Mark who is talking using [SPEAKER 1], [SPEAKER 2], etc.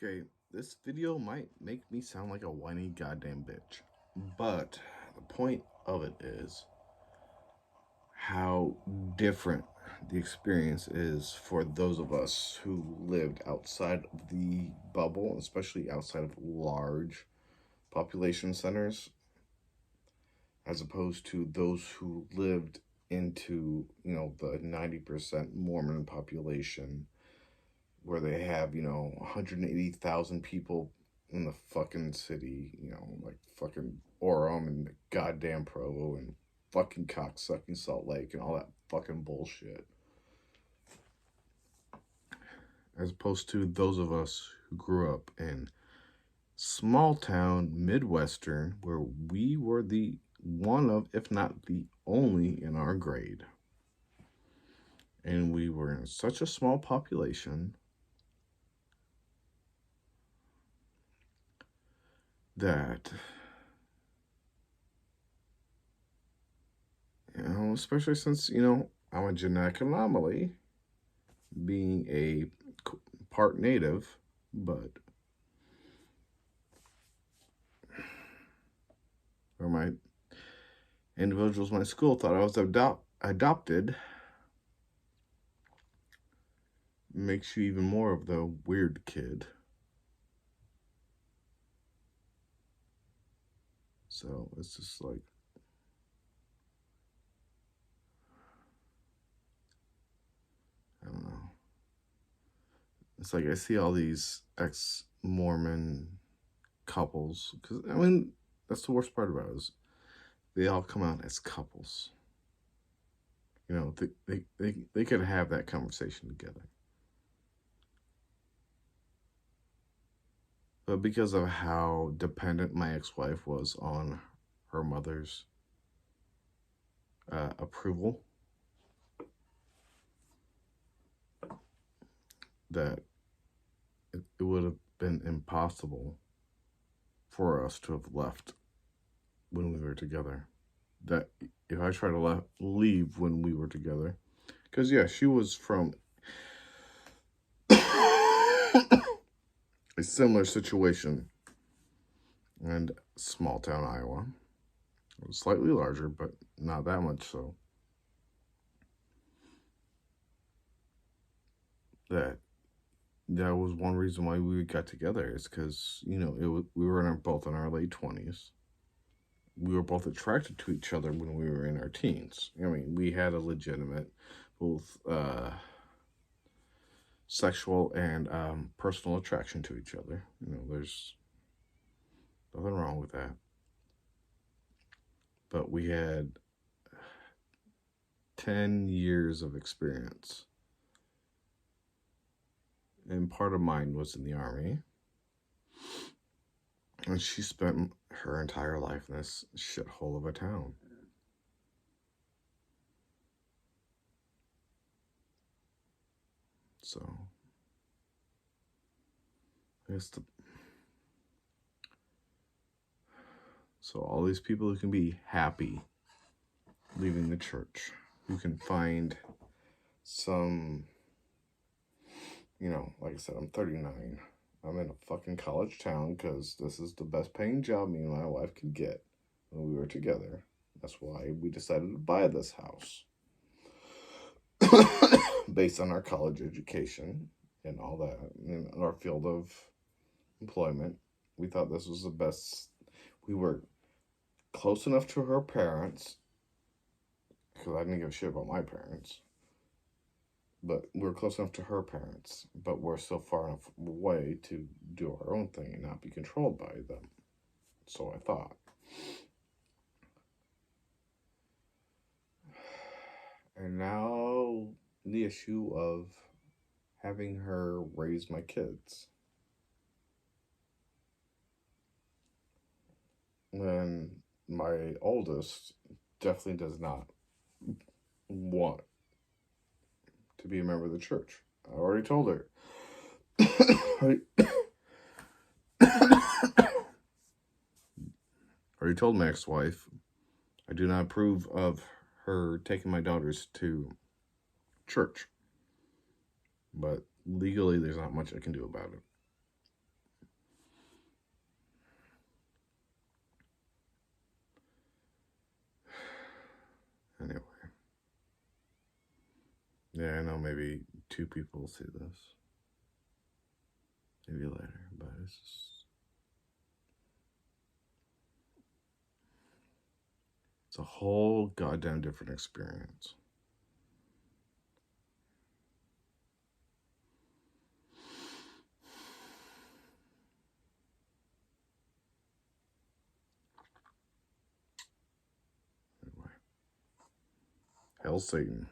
[SPEAKER 1] Okay, this video might make me sound like a whiny goddamn bitch, but the point of it is how different the experience is for those of us who lived outside of the bubble, especially outside of large population centers, as opposed to those who lived into, the 90% Mormon population where they have, 180,000 people in the fucking city, like fucking Orem and goddamn Provo and fucking cocksucking Salt Lake and all that fucking bullshit. As opposed to those of us who grew up in small town Midwestern where we were the one of, if not the only in our grade. And we were in such a small population that, especially since, I'm a genetic anomaly, being a part native, but or my individuals in my school thought I was adopted, makes you even more of the weird kid. So it's just like, I don't know. It's like I see all these ex-Mormon couples, because that's the worst part about it, is they all come out as couples. They could have that conversation together. But because of how dependent my ex-wife was on her mother's approval, that it would have been impossible for us to have left when we were together. That if I try to leave when we were together, because she was from a similar situation in small town Iowa. It was slightly larger, but not that much so. That was one reason why we got together, is because, we were both in our late 20s. We were both attracted to each other when we were in our teens. We had a legitimate both sexual and personal attraction to each other. There's nothing wrong with that. But we had 10 years of experience. And part of mine was in the Army. And she spent her entire life in this shithole of a town. So, so all these people who can be happy leaving the church, who can find some, like I said, I'm 39. I'm in a fucking college town because this is the best paying job me and my wife could get when we were together. That's why we decided to buy this house. Based on our college education and all that, in our field of employment, we thought this was the best. We were close enough to her parents, because I didn't give a shit about my parents, but we're close enough to her parents, but we're still far enough away to do our own thing and not be controlled by them. So I thought. And now the issue of having her raise my kids. And my oldest definitely does not want to be a member of the church. I already told her. I already told my ex-wife I do not approve of her taking my daughters to church. But legally, there's not much I can do about it. Yeah, I know maybe 2 people will see this. Maybe later, but it's a whole goddamn different experience. Anyway. Hail Satan.